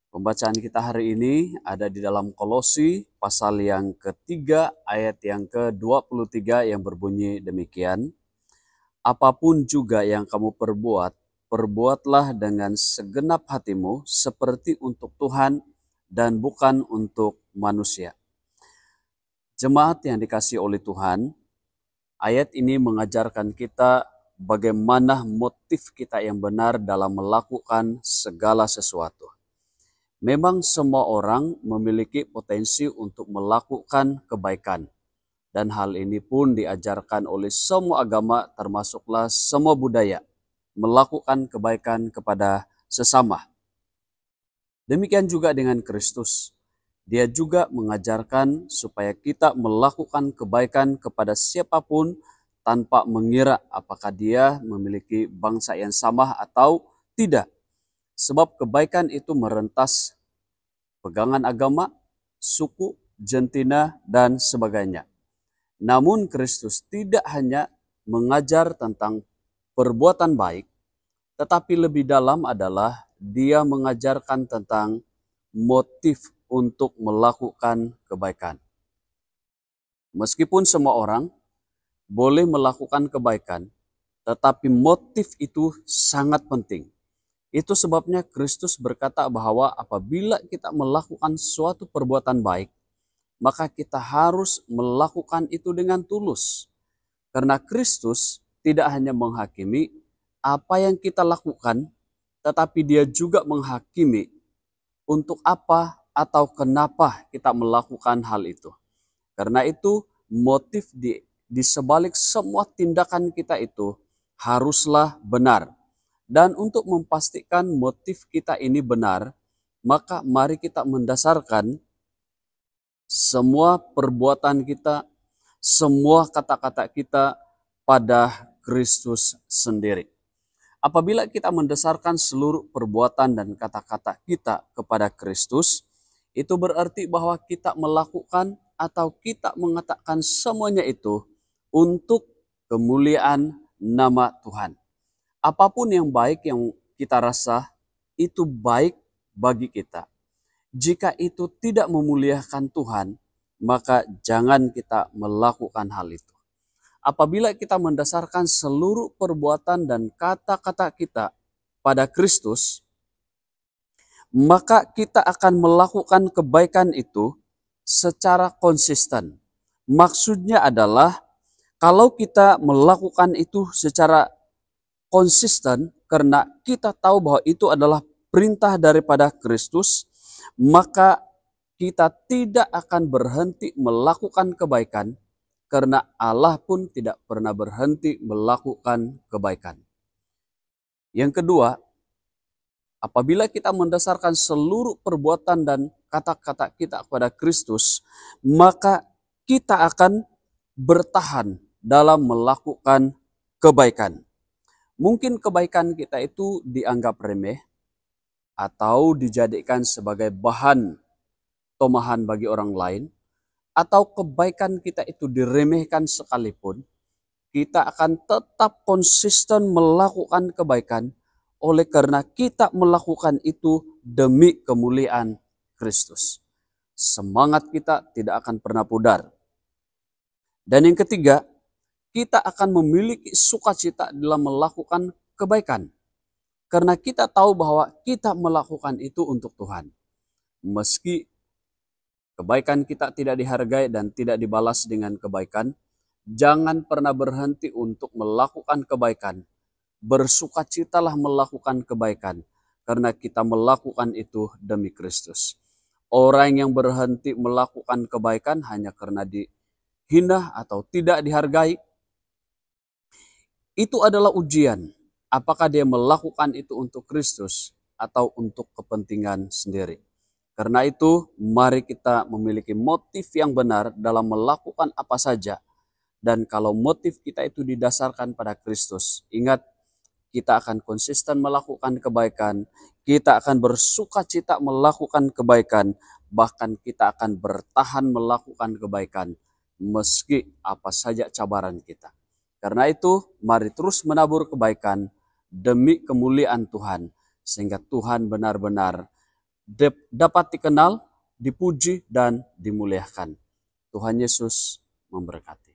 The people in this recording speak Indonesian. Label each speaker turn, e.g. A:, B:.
A: Pembacaan kita hari ini ada di dalam Kolose pasal yang ketiga ayat yang ke-23 yang berbunyi demikian. Apapun juga yang kamu perbuat, perbuatlah dengan segenap hatimu seperti untuk Tuhan dan bukan untuk manusia. Jemaat yang dikasihi oleh Tuhan, ayat ini mengajarkan kita bagaimana motif kita yang benar dalam melakukan segala sesuatu. Memang semua orang memiliki potensi untuk melakukan kebaikan. Dan hal ini pun diajarkan oleh semua agama termasuklah semua budaya. Melakukan kebaikan kepada sesama. Demikian juga dengan Kristus. Dia juga mengajarkan supaya kita melakukan kebaikan kepada siapapun tanpa mengira apakah dia memiliki bangsa yang sama atau tidak. Sebab kebaikan itu merentas pegangan agama, suku, jentina, dan sebagainya. Namun Kristus tidak hanya mengajar tentang perbuatan baik, tetapi lebih dalam adalah dia mengajarkan tentang motif untuk melakukan kebaikan. Meskipun semua orang boleh melakukan kebaikan, tetapi motif itu sangat penting. Itu sebabnya Kristus berkata bahwa apabila kita melakukan suatu perbuatan baik, maka kita harus melakukan itu dengan tulus. Karena Kristus tidak hanya menghakimi apa yang kita lakukan, tetapi dia juga menghakimi untuk apa atau kenapa kita melakukan hal itu. Karena itu motif di sebalik semua tindakan kita itu haruslah benar. Dan untuk memastikan motif kita ini benar, maka mari kita mendasarkan semua perbuatan kita, semua kata-kata kita pada Kristus sendiri. Apabila kita mendasarkan seluruh perbuatan dan kata-kata kita kepada Kristus, itu berarti bahwa kita melakukan atau kita mengatakan semuanya itu untuk kemuliaan nama Tuhan. Apapun yang baik yang kita rasa, itu baik bagi kita. Jika itu tidak memuliakan Tuhan, maka jangan kita melakukan hal itu. Apabila kita mendasarkan seluruh perbuatan dan kata-kata kita pada Kristus, maka kita akan melakukan kebaikan itu secara konsisten. Maksudnya adalah kalau kita melakukan itu secara konsisten karena kita tahu bahwa itu adalah perintah daripada Kristus, maka kita tidak akan berhenti melakukan kebaikan karena Allah pun tidak pernah berhenti melakukan kebaikan. Yang kedua, apabila kita mendasarkan seluruh perbuatan dan kata-kata kita kepada Kristus, maka kita akan bertahan dalam melakukan kebaikan. Mungkin kebaikan kita itu dianggap remeh atau dijadikan sebagai bahan tomahan bagi orang lain, atau kebaikan kita itu diremehkan sekalipun, kita akan tetap konsisten melakukan kebaikan oleh karena kita melakukan itu demi kemuliaan Kristus. Semangat kita tidak akan pernah pudar. Dan yang ketiga, kita akan memiliki sukacita dalam melakukan kebaikan. Karena kita tahu bahwa kita melakukan itu untuk Tuhan. Meski kebaikan kita tidak dihargai dan tidak dibalas dengan kebaikan, jangan pernah berhenti untuk melakukan kebaikan. Bersukacitalah melakukan kebaikan. Karena kita melakukan itu demi Kristus. Orang yang berhenti melakukan kebaikan hanya karena dihina atau tidak dihargai, itu adalah ujian. Apakah dia melakukan itu untuk Kristus atau untuk kepentingan sendiri. Karena itu, mari kita memiliki motif yang benar dalam melakukan apa saja. Dan kalau motif kita itu didasarkan pada Kristus, ingat, kita akan konsisten melakukan kebaikan, kita akan bersukacita melakukan kebaikan, bahkan kita akan bertahan melakukan kebaikan, meski apa saja cabaran kita. Karena itu, mari terus menabur kebaikan demi kemuliaan Tuhan, sehingga Tuhan benar-benar dapat dikenal, dipuji, dan dimuliakan. Tuhan Yesus memberkati.